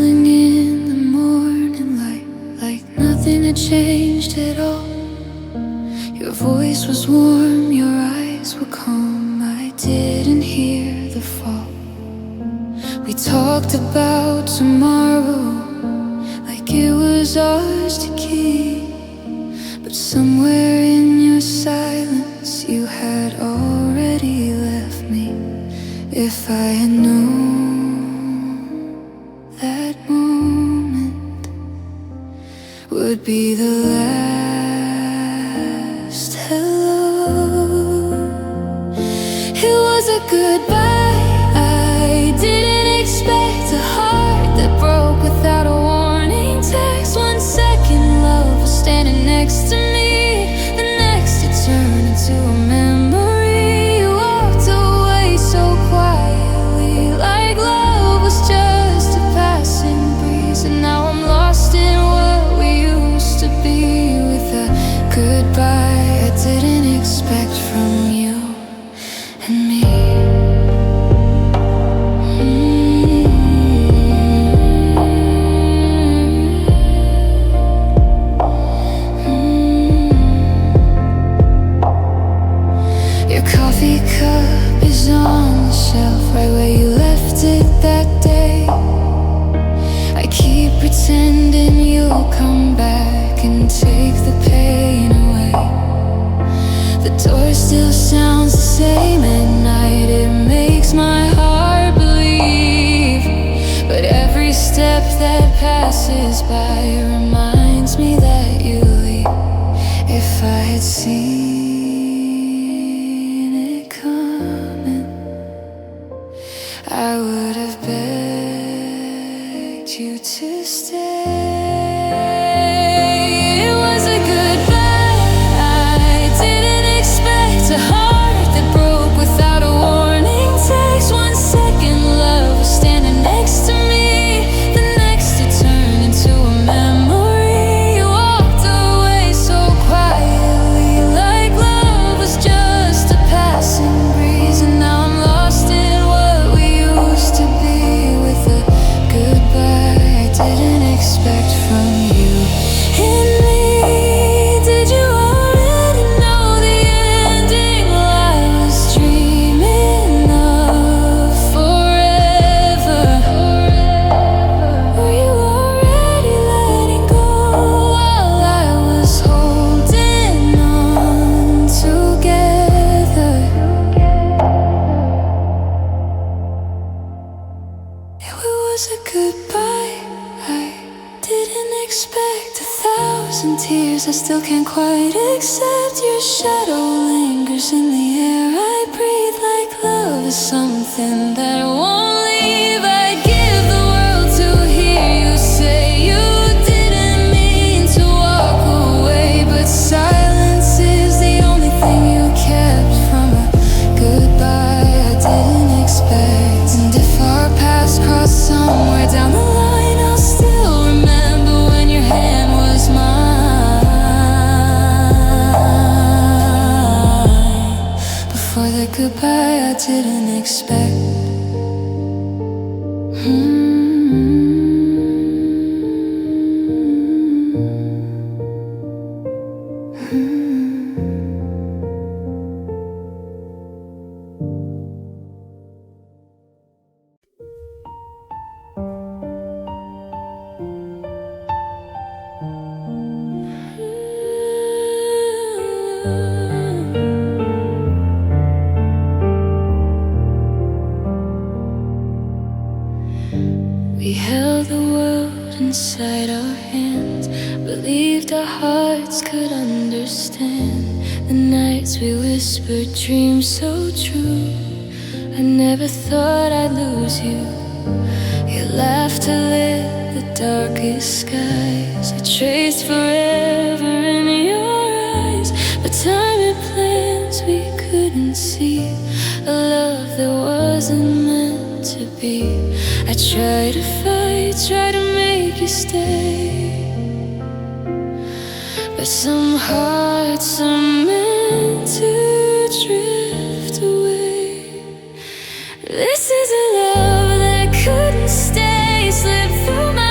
smiling in the morning light, like nothing had changed at all. Your voice was warm, your eyes were calm. I didn't hear the fall. We talked about tomorrow like it was ours to keep, but somewhere in your silence you had already left me. If I had known that moment would be the last hello, it was a goodbye I didn't expect, a heart that broke without a warning text. 1 second love was standing next to me, the next it turned into a memory. You walked away so quietly, like love was just a passing breeze. And now I'm lost in what we used to be, with a goodbye I didn't expect from you and me. Coffee cup is on the shelf, right where you left it that day. I keep pretending you'll come back and take the pain away. The door still sounds the same at night, it makes my heart believe. But every step that passes by reminds me that you leave. If I had seen I would have begged you to stay. It was a goodbye I didn't expect, a heart that broke without a warning text. 1 second love was standing next to me, the next it turned into a memory. You walked away so quietly, like love was just a passing breeze. And now I'm lost in to be, with a goodbye I didn't expect from you and me. Did you already know the ending? Well, I was dreaming of forever. Were you already letting go while I was holding on together? It was a goodbye I didn't expect, 1,000 tears I still can't quite accept. Your shadow lingers in the air I breathe, like love is something that won't leave. I'd give the world to hear you say you didn't mean to walk away, but silence is the only thing you kept from a goodbye I didn't expect. And if our paths cross somewhere down the line, I'll still remember when your hand was mine. Before the goodbye I didn't expect. We held the world inside our hands, believed our hearts could understand. The nights we whispered dreams so true, I never thought I'd lose you. Your laughter lit the darkest skies, I traced forever in your eyes. But time and plans we couldn't see, a love that wasn't meant to be. I try to fight, try to make you stay, but some hearts are meant to drift away. This is a love that couldn't stay, slipped through my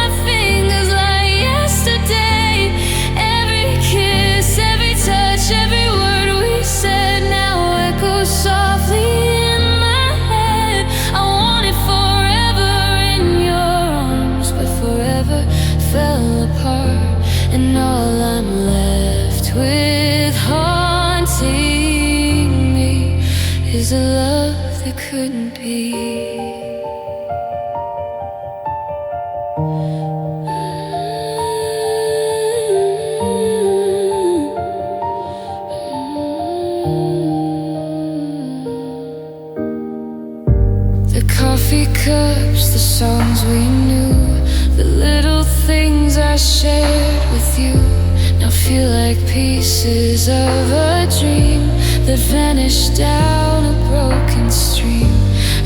fell apart, and all I'm left with haunting me is a love that couldn't be. The coffee cups, the songs we knew, the little things I shared with you now feel like pieces of a dream that vanished down a broken stream.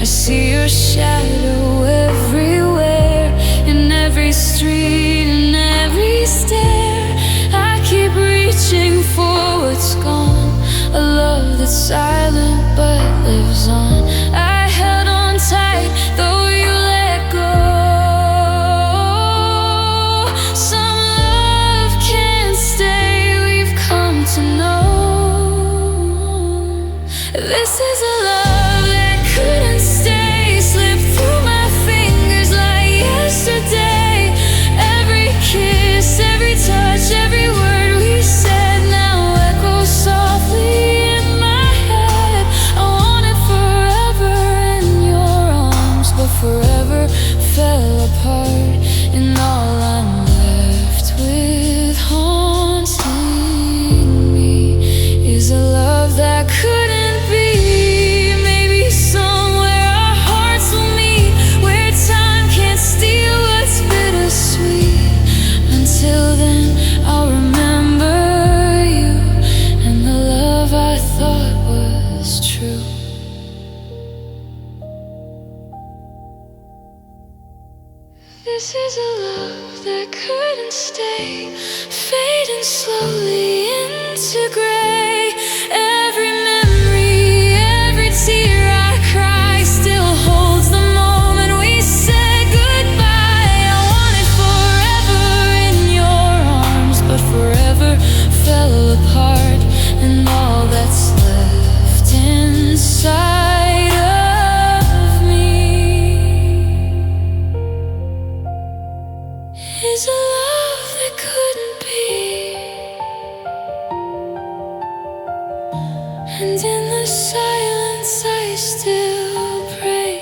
I see your shadow everywhere, in every street, in every stair. I keep reaching for what's gone, a love that's silent but lives on. I held on tight, though you let go. Some love can't stay, we've come to know. This is a love that couldn't stay, slipped through my fingers like yesterday. Every kiss, every touch, every word we said now echoes softly in my head. I wanted forever in your arms, but forever fell apart, and all I'm left with haunting me is a love that couldn't be. Maybe somewhere our hearts will meet, where time can't steal what's bittersweet. Until then, I'll remember you and the love I thought was true. This is a love that couldn't stay, fading slowly into gray. Every memory, every tear I cry still holds the moment we said goodbye. I wanted forever in your arms, but forever fell apart, and all that's left inside of me is a love that couldn't be. And in the silence I still pray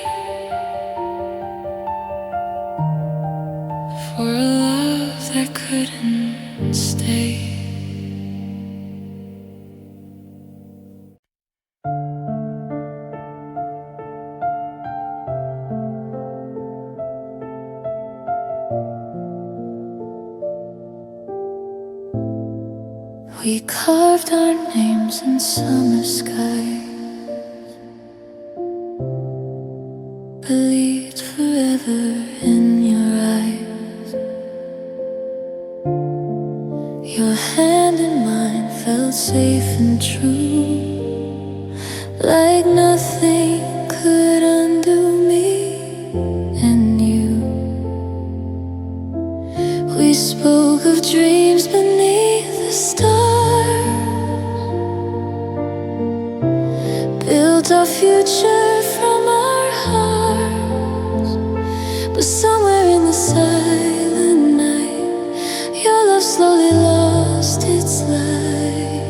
for a love that couldn't stay. We carved our names in summer skies, believed forever in your eyes. Your hand in mine felt safe and true, like nothing could undo me and you. We spoke of dreams beneath the stars, built our future from our hearts. But somewhere in the silent night, your love slowly lost its light.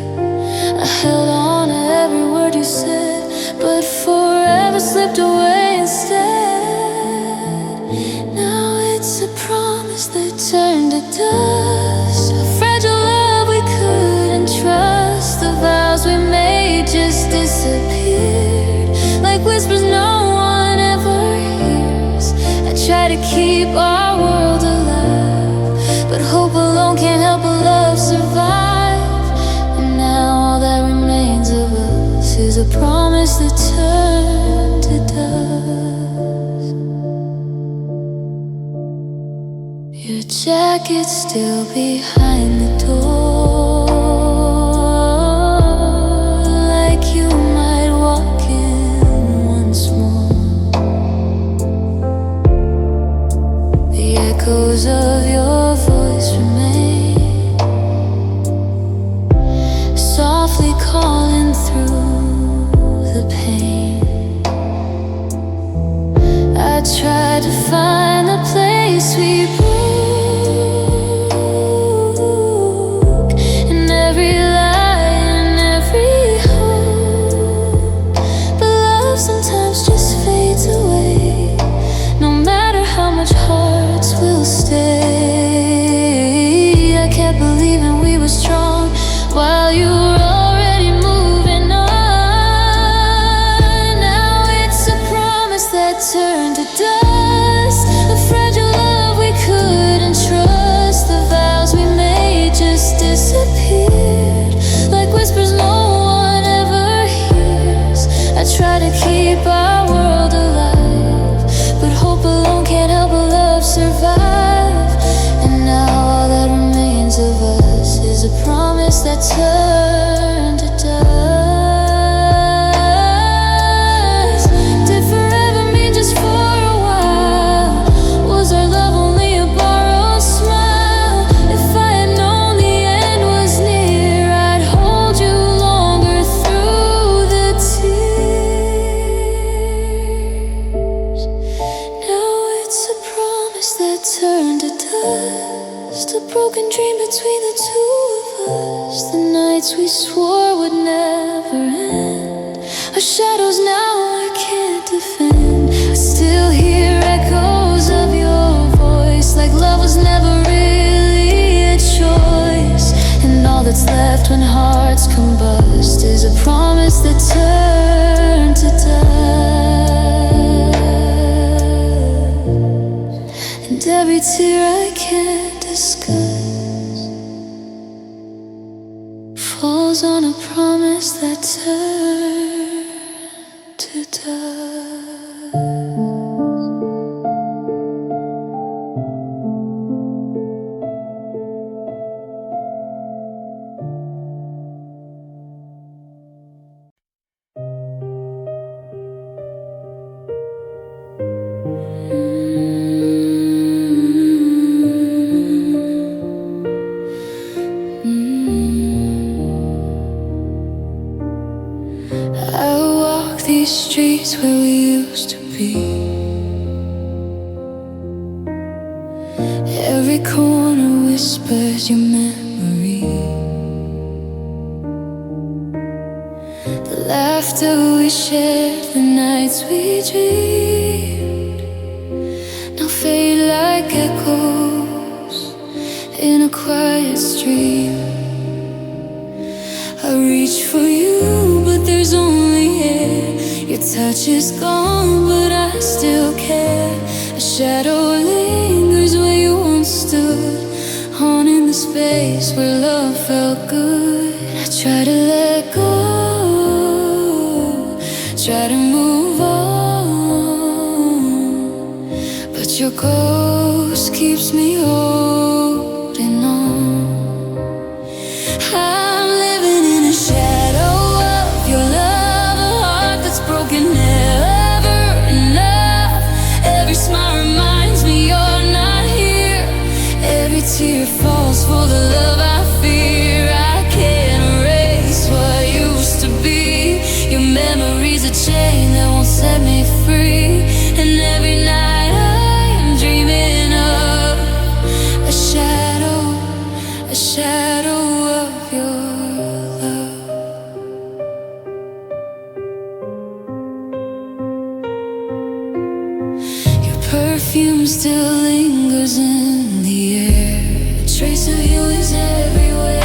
I held on to every word you said, but forever slipped away instead. Now it's a promise that turned to dust, a fragile love we couldn't trust. The vows we made just disappeared, like whispers no one ever hears. I try to keep our world alive, but hope alone can't help a love survive. And now all that remains of us is a promise that turned to dust. Your jacket's still behind the door, like you might walk in once more. The echoes of your voice remain, softly calling through the pain. I tried to find the place we broke, that turned to dust? Did forever mean just for a while? Was our love only a borrowed smile? If I had known the end was near, I'd hold you longer through the tears. Now it's a promise that turned to dust, a broken dream between the two of us. The nights we swore would never end are shadows now I can't defend. I still hear echoes of your voice, like love was never really a choice. And all that's left when hearts combust is a promise that turned to dust. And every tear I can't discuss falls on a promise that turned to dust. I walk these streets where we used to be. Every corner whispers your memory. The laughter we shared, the nights we dreamed, now fade like echoes in a quiet stream. I reach for you, but there's only air. Your touch is gone, but I still care. A shadow lingers where you once stood, haunting the space where love felt good. I try to let go, try to move on, but your ghost keeps me holding on. I'm living in a shadow of your love, a heart that's broken, never enough. Every smile reminds me you're not here. Every tear falls for the love I fear. I can't erase what used to be. Your memory's a chain that won't set me free. And every night I am dreaming of a shadow of your love. Your perfume still lingers in the air. A trace of you is everywhere.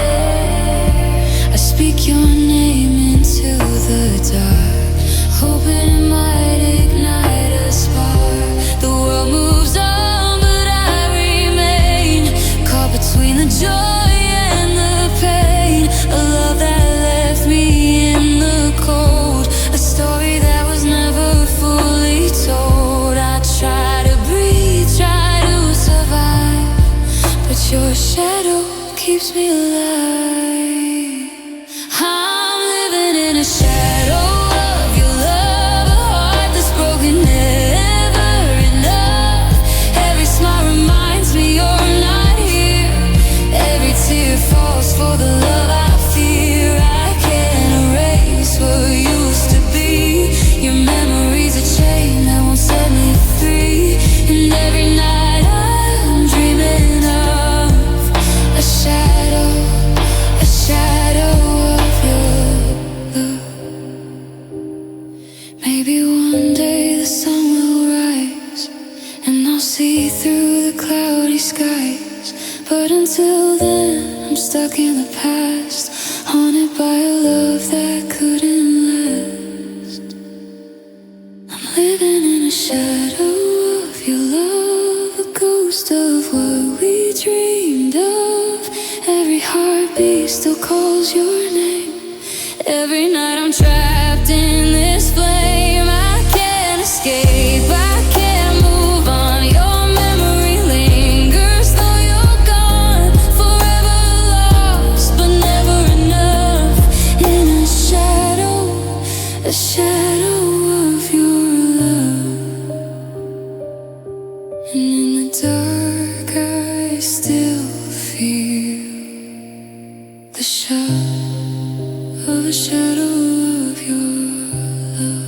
I speak your name into the dark, hoping it might ignite a spark. The world moves on, but I remain caught between the joy and the pain. A love that left me in the cold, a story that was never fully told. I try to breathe, try to survive, but your shadow keeps me alive. I'm living in a shadow of your love, a heart that's broken, never enough. Every smile reminds me you're not here. Every tear falls for the love I fear. I can't erase what used to be. Your memory's a chain that won't set me free. And every night I'm dreaming of a shadow of your love. Maybe one day the sun will rise and I'll see through the cloudy skies. But until then I'm stuck in the past, haunted by a love that couldn't last. I'm living in a shadow of your love, a ghost of what we dreamed of. Every heartbeat still calls your name. Every night I'm trapped in this flame. I can't escape, I can't move on. Your memory lingers though you're gone, forever lost but never enough. still feel the shadow of your love.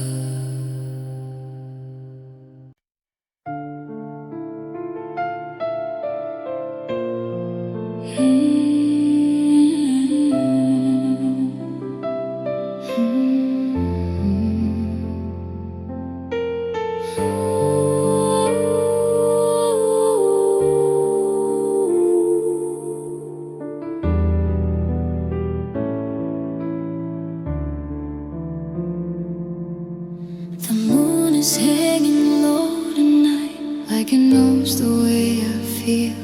The moon is hanging low tonight, like it knows the way I feel.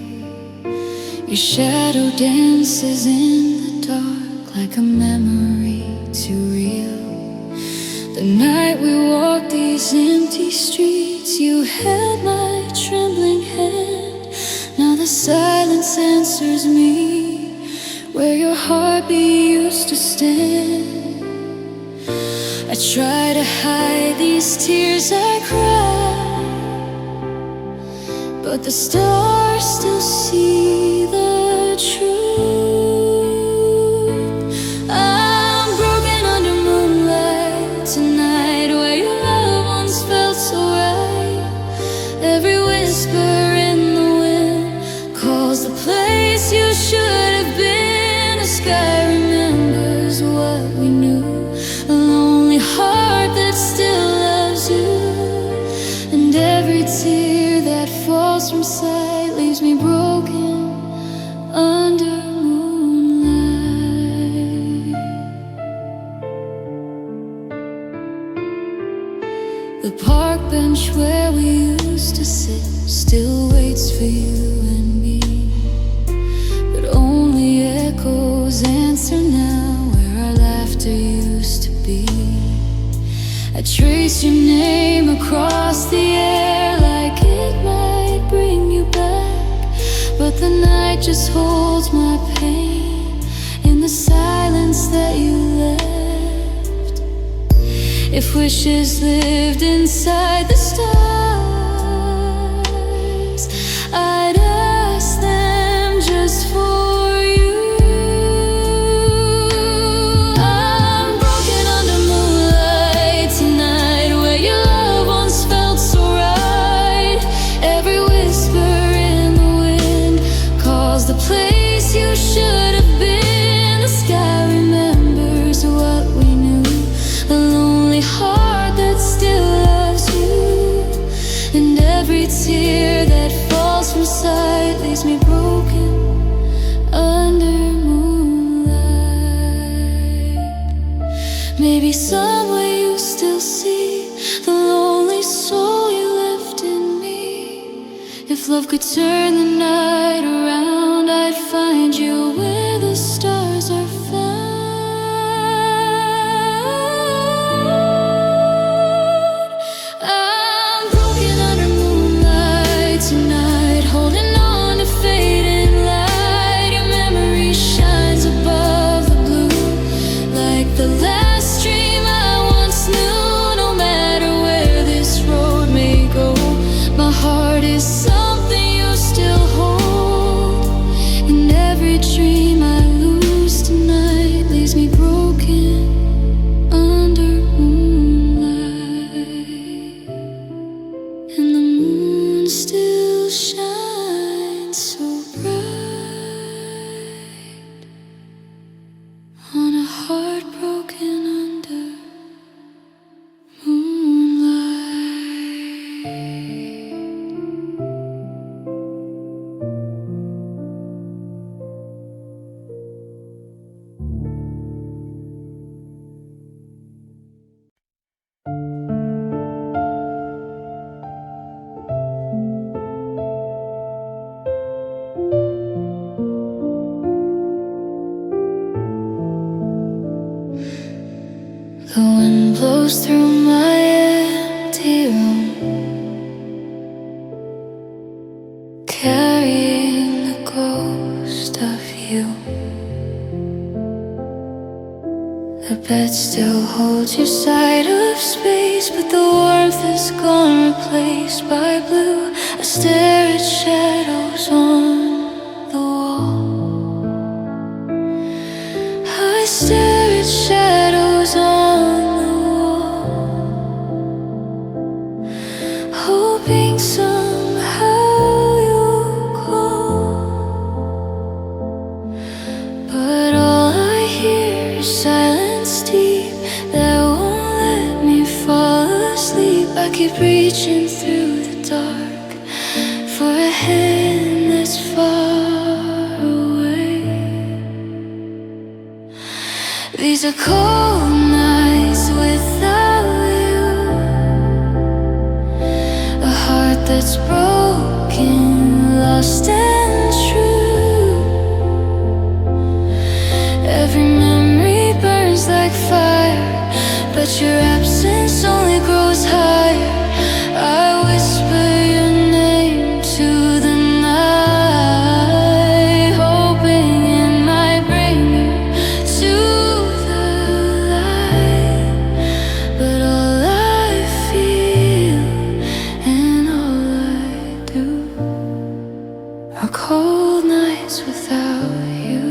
Your shadow dances in the dark, like a memory too real. The night we walked these empty streets, you held my trembling hand. Now the silence answers me, where your heartbeat used to stand. I try to hide these tears I cry, but the stars still see the truth. I'm broken under moonlight tonight, where your love once felt so right. Every whisper in the wind calls the place you should have been. The sky remembers what we knew, a lonely heart that still loves you. And every tear that falls from sight leaves me broken under moonlight. The park bench where we used to sit still waits for you and me, but only echoes answer now where our laughter used to be. I trace your name across the air like it might bring you back, but the night just holds my pain in the silence that you left. If wishes lived inside the stars, I'd ask them just for you. I'm broken under moonlight tonight, where your love once felt so right. Every whisper in the wind calls the place you should have been. The sky remembers what we knew, a lonely heart that still loves you. And every tear that falls from sight leaves me broken under moonlight. Maybe somewhere you still see the lonely soul you left in me. If love could turn the night around, I'd find you where the stars are found. I'm broken under moonlight tonight, holding on to fading light. Your memory shines above the blue, like the last dream I once knew. No matter where this road may go, my heart is something you still hold. And every dream I lose tonight leaves me broken under moonlight. And the moon still shines so bright on a heart broken under The wind blows through my empty room, carrying the ghost of you. The bed still holds your side of space, but the warmth is gone, replaced by blue. I stare at shadows on keep reaching through the dark for a hand that's far away. These are cold nights without you, a heart that's broken, lost and true. Every memory burns like fire, but your absence only grows higher. I whisper your name to the night, hoping it might bring you to the light. But all I feel and all I do are cold nights without you.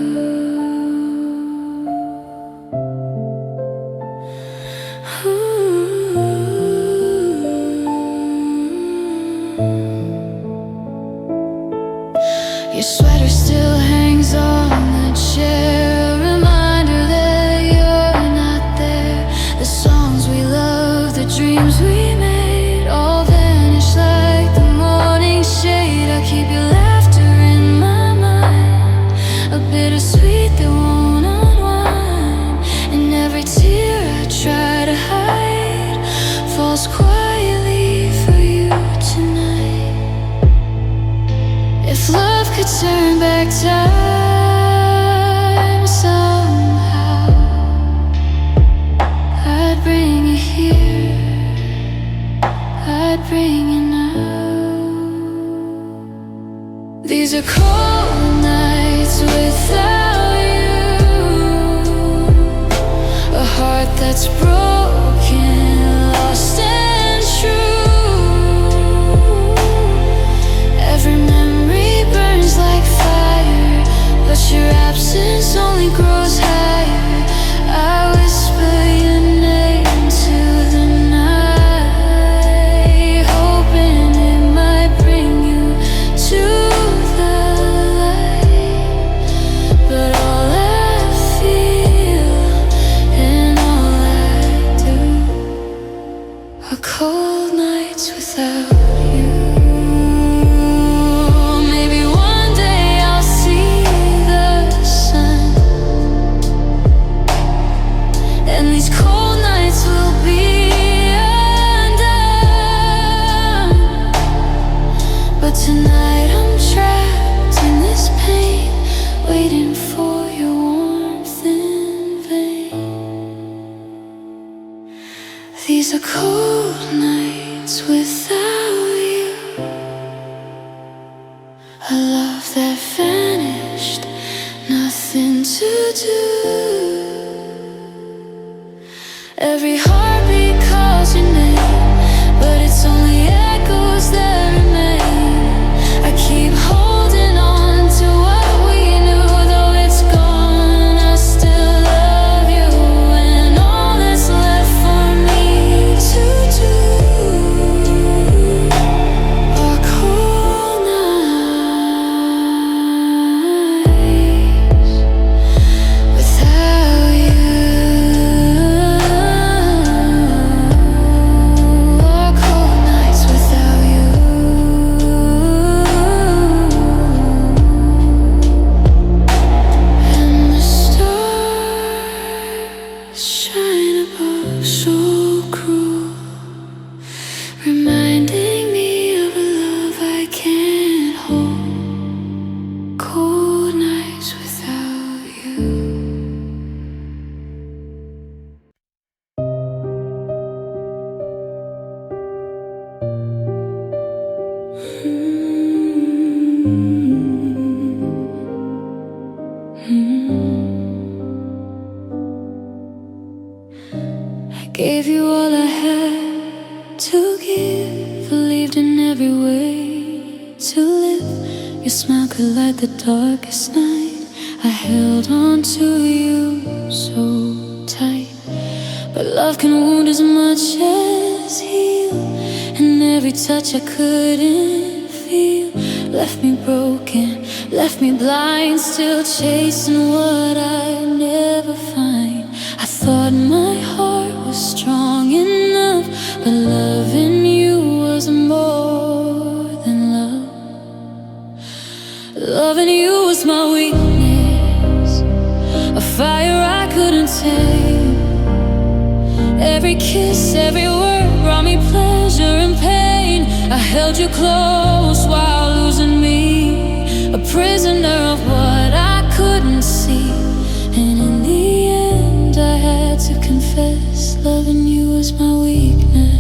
Your sweater still hangs on the chair, a reminder that you're not there. The songs we loved, the dreams we made, all vanish like the morning shade. I keep your laughter in my mind, a bittersweet that won't unwind. And every tear I try to hide falls quietly for you tonight. If love could turn back time somehow, I'd bring you here, I'd bring you now. These are cold nights without you, a heart that's broken, lost and true. Every memory burns like fire, but your absence only grows higher. I whisper your name to the night, hoping it might bring you to the light. But all I feel and all I do are cold nights without you. Maybe one day I'll see the sun, and these cold nights will be undone. But tonight I'm trapped in this pain, waiting for your warmth in vain. These are cold nights without you, a love that vanished, nothing to do. Every heartbeat calls your name, but it's only echoes that remain. I keep holding on to what we knew, though it's gone. I still love you, and all that's left for me to do are cold nights without you. Are cold nights without you. And the stars shine above so cruel, reminding me of a love I can't hold. Cold nights without you. I gave you all I had to give, believed in every way to live. Your smile could light the darkest night. I held on to you so tight, but love can wound as much as heal. And every touch I couldn't feel left me broken, left me blind, still chasing what I never find. I thought my heart was strong enough, but loving you Loving you was my weakness, a fire I couldn't tame. Every kiss, every word brought me pleasure and pain. I held you close while losing me, a prisoner of what I couldn't see. And in the end I had to confess, loving you was my weakness.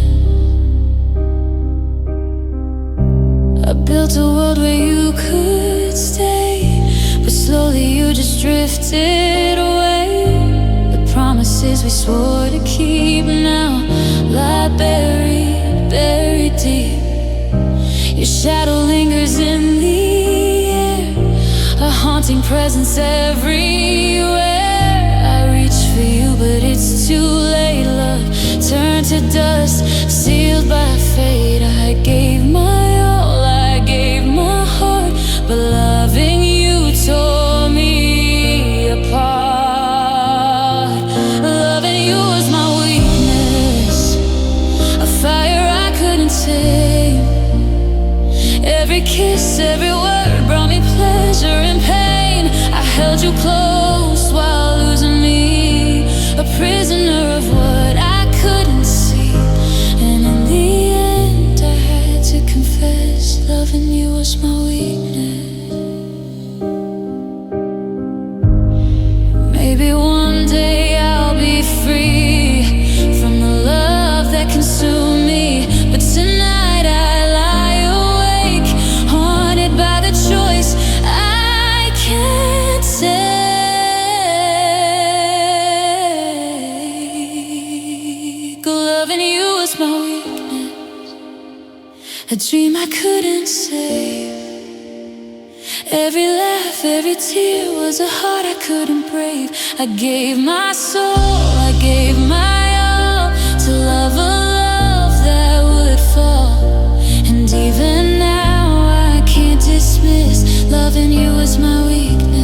I built a world where you could stay, but slowly you just drifted away. The promises we swore to keep now lie buried deep. Your shadow lingers in the air, a haunting presence everywhere. I reach for you, but it's too late. Love turned to dust, sealed by fate. I gave my all, I gave my heart, but loving you tore me apart. Loving you was my weakness, a fire I couldn't tame. Every kiss, every word brought me pleasure and pain. I held you close while losing me, a prisoner of what I couldn't see. And in the end I had to confess, loving you was my weakness. Maybe one day I'll be free from the love that consumed me, but tonight I lie awake, haunted by the choice I can't take. Loving you was my weakness, a dream I couldn't save. Every laugh, every tear was a heart I couldn't brave. I gave my soul, I gave my all to love a love that would fall. And even now I can't dismiss, loving you was my weakness.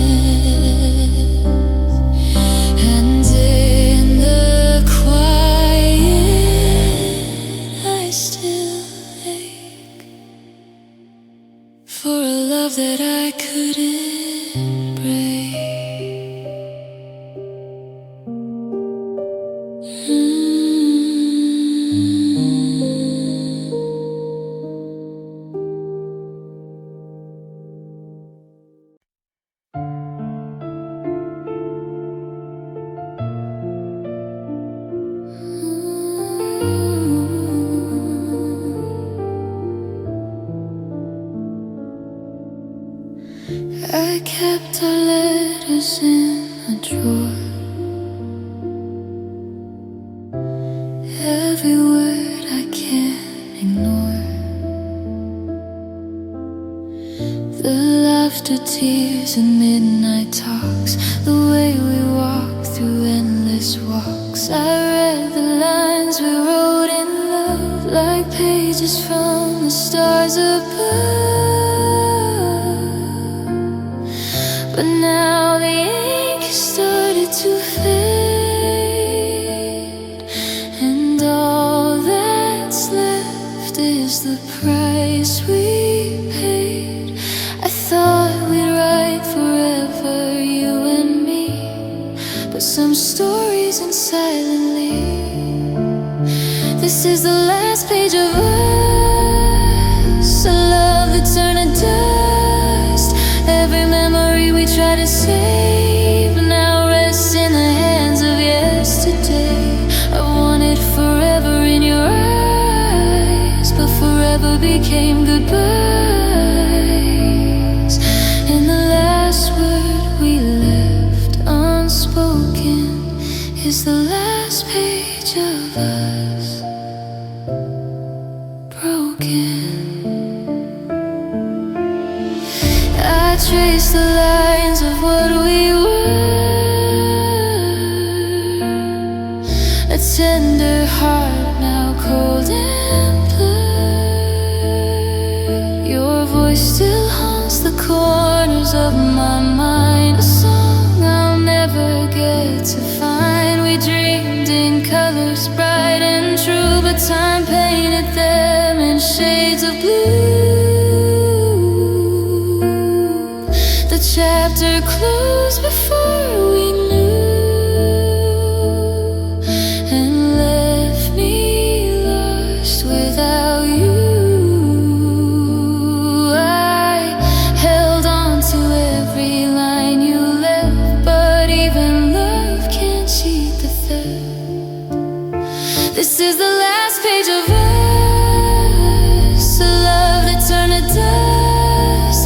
And in the quiet I still ache for a love that I couldn't break. I kept our letters in a drawer. Every word I can't ignore. The laughter, tears, and midnight talks, the way we walked through endless walks. I read the lines we wrote in love like pages from the stars above. But now the ink has started to fade, and all that's left is the price we paid. I thought we'd write forever, you and me, but some stories end silently. This is the last page of us, a love that turned to dust. Every memory we try to save now rests in the hands of yesterday. I wanted forever in your eyes, but forever became goodbyes. And the last word we left unspoken is the last page of us broken. I trace the lines of what we were, a tender heart now cold and blurred. Your voice still haunts the corners of my mind, a song I'll never get to find. We dreamed in colors bright and true, but time painted them in shades of blue. chapter closed before we knew, and left me lost without you. I held on to every line you left, but even love can't cheat the theft. This is the last page of us, a love that turned to dust.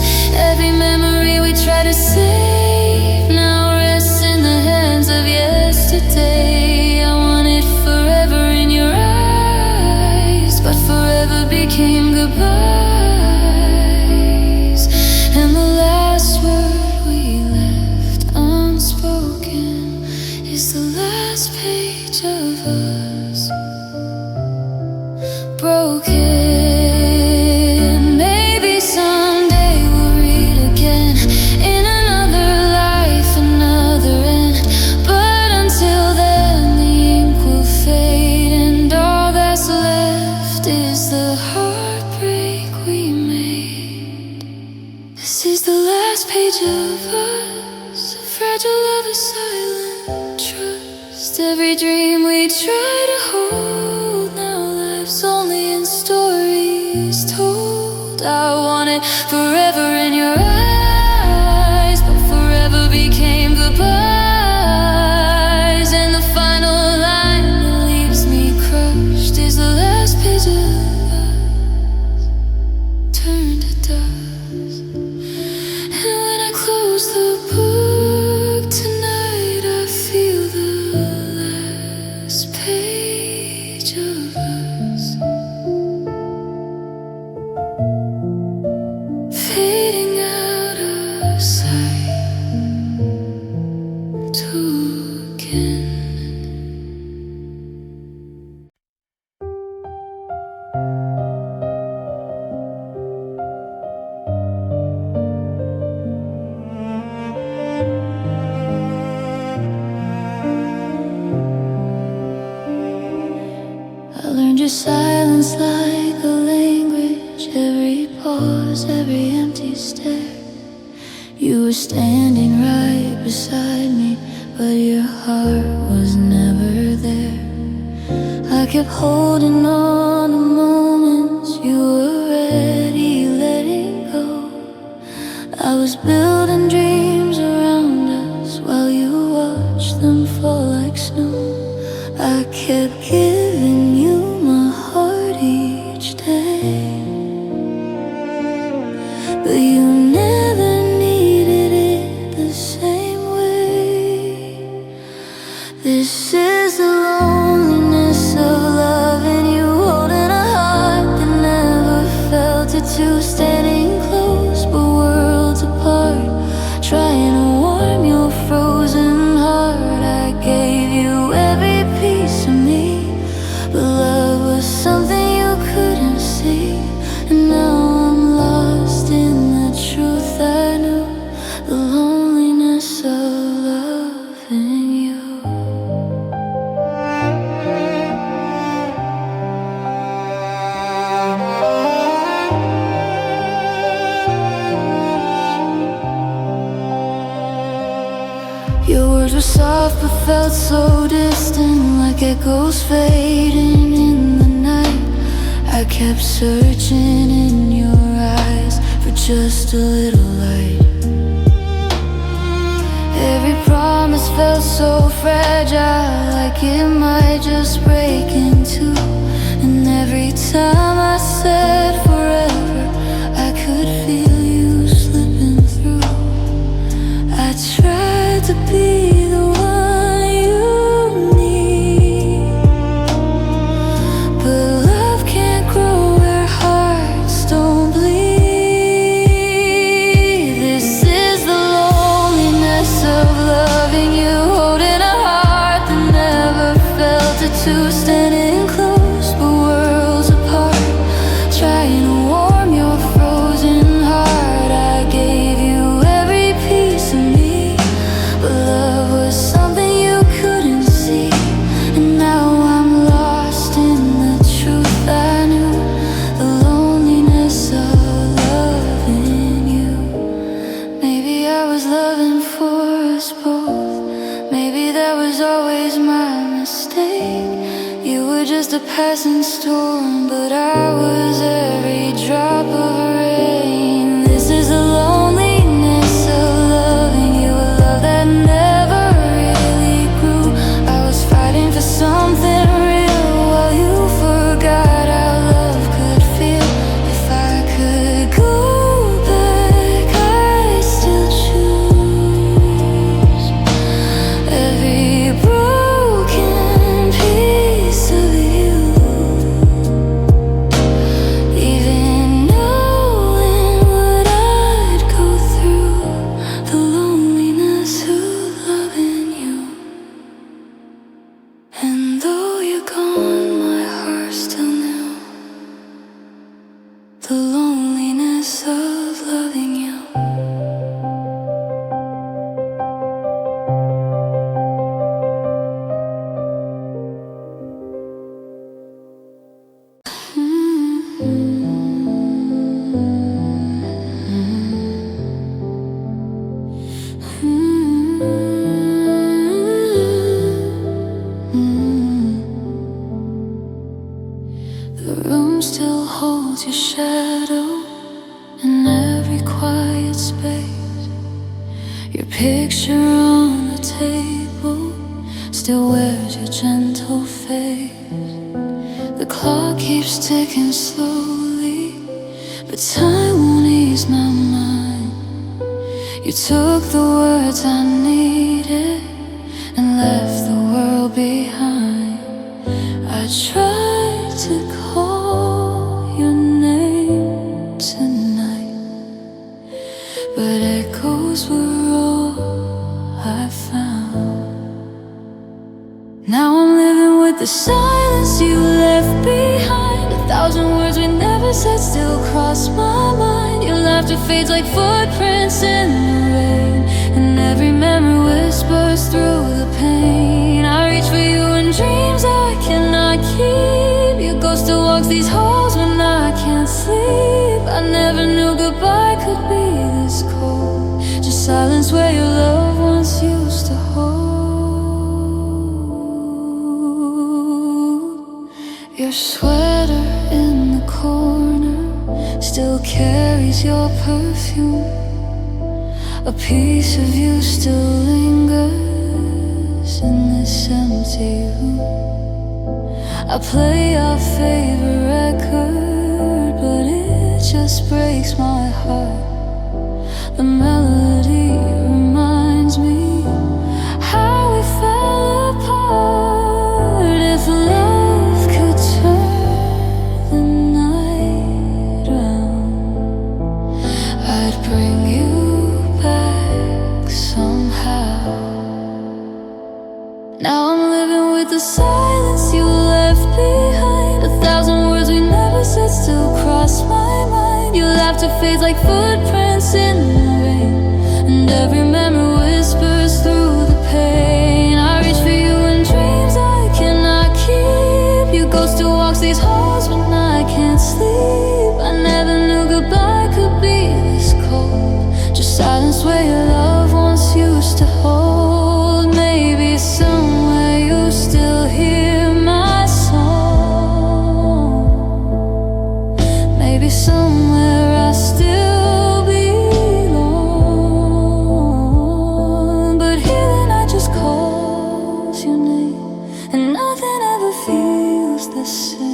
Every memory we try to save now rests in the hands of yesterday. I wanted forever in your eyes, but forever became goodbyes. And the last word we left unspoken is the last page of us, broken. Maybe someday we'll read again, in another life, another end. But until then the ink will fade, and all that's left is the heartbreak we made. This is the last page of us, a fragile love, a silent trust. Every dream we try to hold now lives only in stories told. I wanted forever in your eyes, but forever became goodbyes. And the final line that leaves me crushed is the last page of us, turned to dust. And when I close the book tonight, I feel the last page of us fading out of sight, token. I learned your silence like a language, every pause, every empty stare. You were standing right beside me, but your heart was never there. I kept holding on to moments you were already letting go. I was building dreams around us while you watched them fall like snow. I kept giving you my heart each day, but you never needed it the same way. This is the loneliness of loving you, holding a heart that never felt it too, standing close but worlds apart, trying to warm your frozen heart. I gave you every piece of me, but love was something you couldn't see. And now I'm lost in the truth I knew, the loneliness of loving you. Your words were soft but felt so distant, like echoes fading in the night. I kept searching in your eyes for just a little light. Every promise felt so fragile, like it might just break in two. And every time I said forever, I could feel you slipping through. I tried to be the one you need, but love can't grow where hearts don't bleed. This is the loneliness of loving you, holding a heart that never felt it too, standing close but worlds apart, trying to warm us both. Maybe that was always my mistake. You were just a passing storm, but I was every drop of rain. This is the loneliness of loving you, a love that never really grew. I was fighting for something real while you forgot how love could feel. If I could go back, I'd still choose every broken piece of you, even knowing what I'd go through, the loneliness of loving you. And though you're gone, my heart still knew the loneliness of loving you. The room still holds your shadow in every quiet space. Your picture on the table still wears your gentle face. The clock keeps ticking slowly, but time won't ease my mind. You took the words I needed and left the world behind. I tried to call your name tonight, but echoes were all I found. Now I'm living with the silence you left behind. 1,000 words we never said still cross my mind. Your laughter fades like footprints in the rain, and every memory whispers through the pain. I reach for you in dreams I cannot keep. Your ghost still walks these halls when I can't sleep. I never knew goodbye could be this cold, just silence where your love once used to hold. Your sweater in the corner still carries your perfume. A piece of you still lingers in this empty room. I play our favorite record, but it just breaks my heart. The melody reminds me how we fell apart. If love could turn the night round, I'd bring you back somehow. Now I'm living with the silence you left behind. 1,000 words we never said still cross my mind. Your laughter fades like footprints in the rain, and every memory whispers through the pain. I reach for you in dreams I cannot keep. Your ghost still walks these halls when I can't sleep. I never knew goodbye could be this cold, just silence where your love once used to hold. Maybe somewhere you still hear my song. Maybe somewhere I still belong. But here the night just calls your name, and nothing ever feels the same.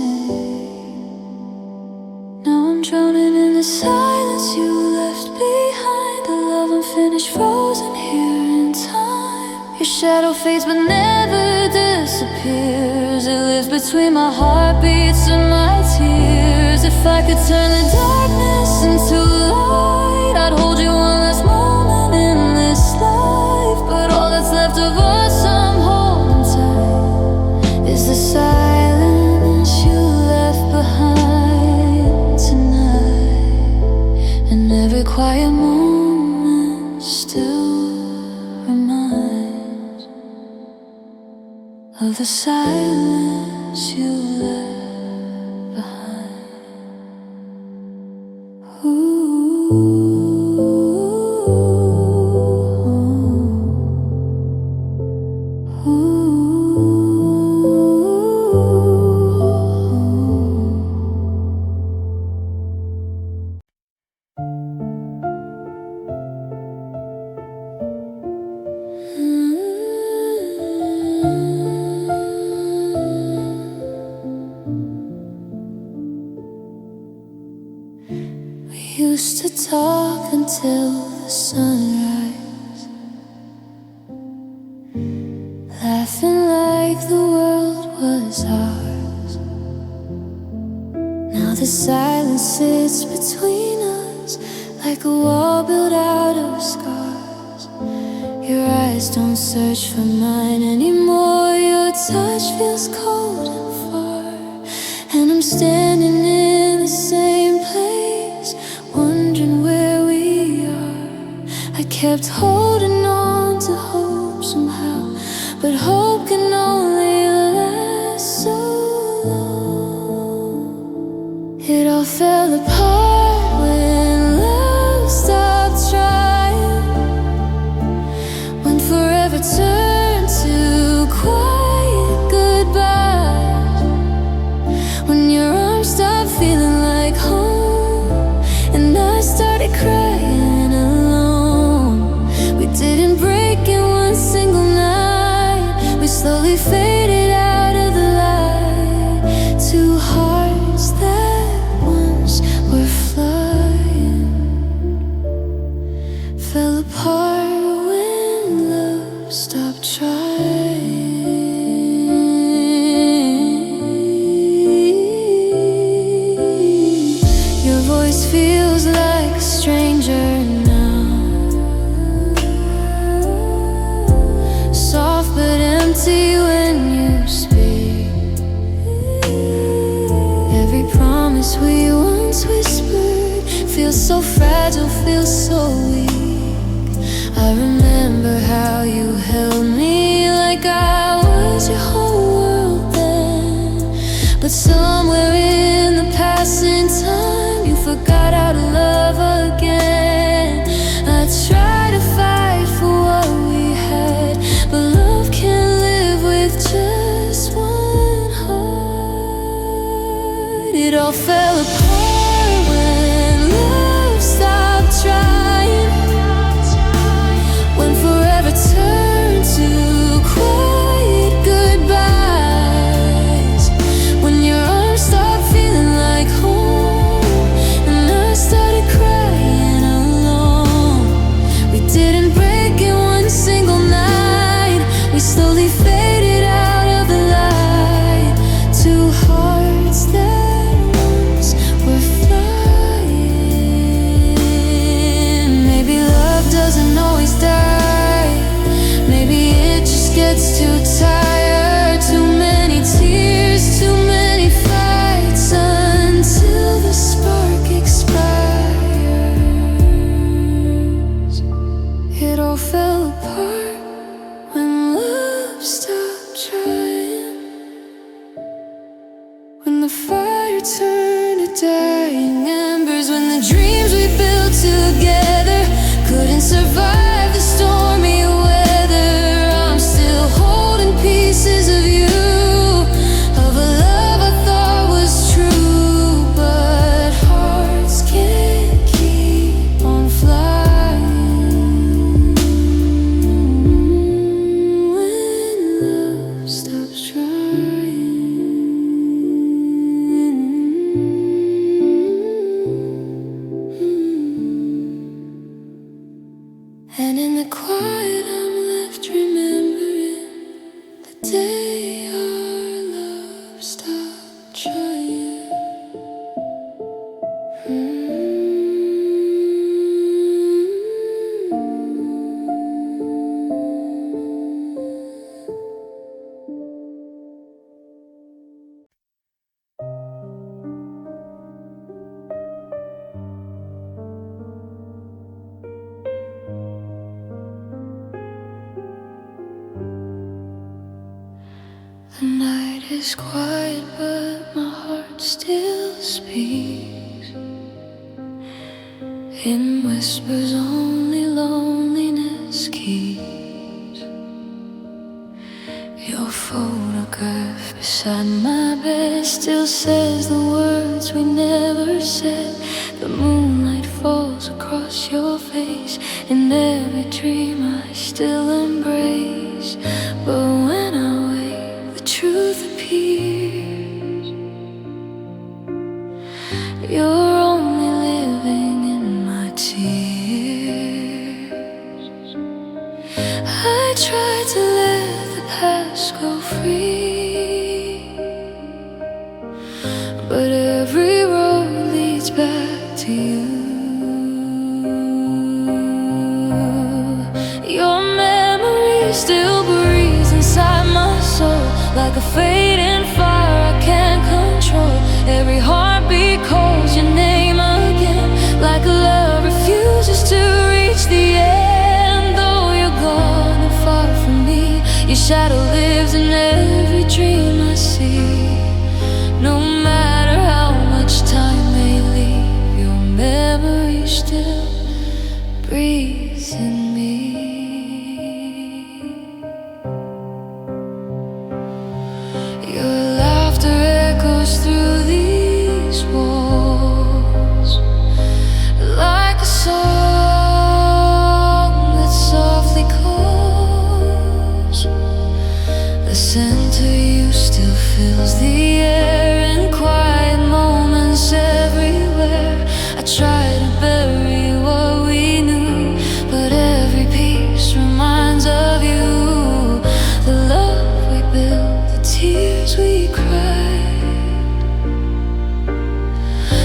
Now I'm drowning in the silence you left behind. The love unfinished, frozen here in time. Your shadow fades but never disappears. It lives between my heartbeats and my tears. If I could turn the darkness into light, I'd hold you one last moment in this life. But all that's left of us I'm holding tight is the silence you left behind tonight. And every quiet moment still reminds of the silence you left behind. Ooh. till the sunrise, laughing like the world was ours. Now the silence sits between us like a wall built out of scars. Your eyes don't search for mine anymore. Your touch feels cold and far, and I'm standing in the same place, wondering where we are. I kept holding on to hope somehow, but hope can only last so long. It all fell apart when love stopped trying, when forever turned to quiet goodbyes, when your arms stopped feeling like home, and I started crying alone. We didn't break in one single night, we slowly faded out of the light. Two hearts that once were flying fell apart when love stopped trying. Your voice feels like a stranger now, soft but empty when you speak. Every promise we once whispered feels so fragile, feels so weak. I remember how you held me like I was your whole world then, but somewhere in the passing time you forgot how to love again. I tried to fight for what we had, but love can't live with just one heart. It all fell apart when love stopped trying, when forever turned to quiet goodbyes, when your arms stopped feeling like home, and I started crying alone. We didn't break in one single night, we slowly faded out of the light. Two hearts that once were flying. Maybe love doesn't always die, maybe it just gets too tired. Too many tears, too many fights, until the spark expires. It all fell apart when love stopped trying, when the fire turned to dying embers, when the dreams we built together couldn't survive the stormy weather. I'm still holding pieces of you, of a love I thought was true, but hearts can't keep on flying when love stops trying. And in the quiet I'm left remembering the day our love stopped trying. The night is quiet, but my heart still speaks in whispers only loneliness keeps. Your photograph beside my bed still says the words we never said. The moonlight falls across your face, in every dream I still embrace. But when I wake, the truth appears. You're only living in my tears. I try to let the past go free, but every road leads back to you. Your memory still breathes inside my soul, like a fading fire I can't control. Every heartbeat calls your name again, like love refuses to reach the end. Though you're gone and far from me, your shadow lives in every dream I see. No matter how much time may leave, your memory still breathes in me. Your laughter echoes through these walls, like a song that softly calls. The scent of you still fills the air in quiet moments everywhere. I try to bury what we knew, but every piece reminds of you. The love we built, the tears we cried,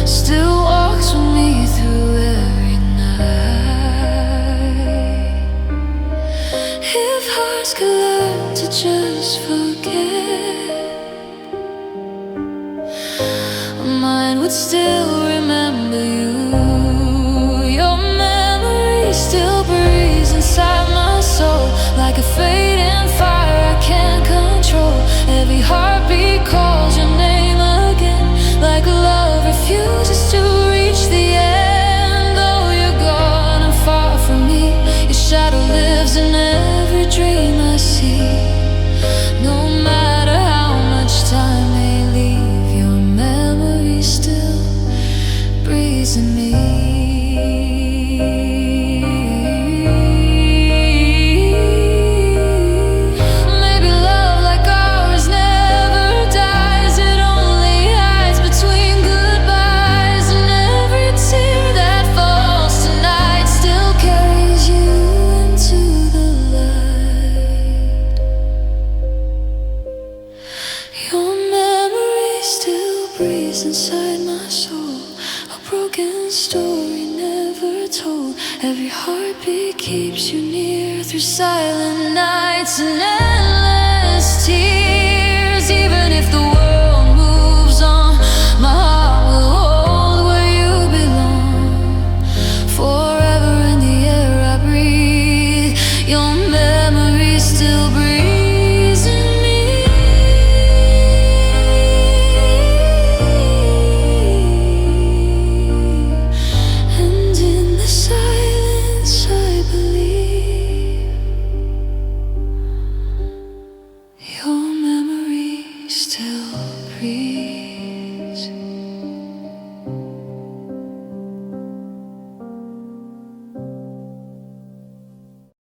still walks with me through every night. If hearts could learn to just forget, mine would still remember you. Your memory still breathes inside my soul, like a fading fire I can't control. Every heartbeat calls your name again, like love refuses to reach the end. Though you're gone and far from me, your shadow lives in every dream I see. No matter how much time may leave, your memory still breathes in me. Maybe love like ours never dies, it only hides between goodbyes. And every tear that falls tonight still carries you into the light. Your memory still breathes inside my soul, a broken story never told. Every heartbeat keeps you near through silent nights and endless tears.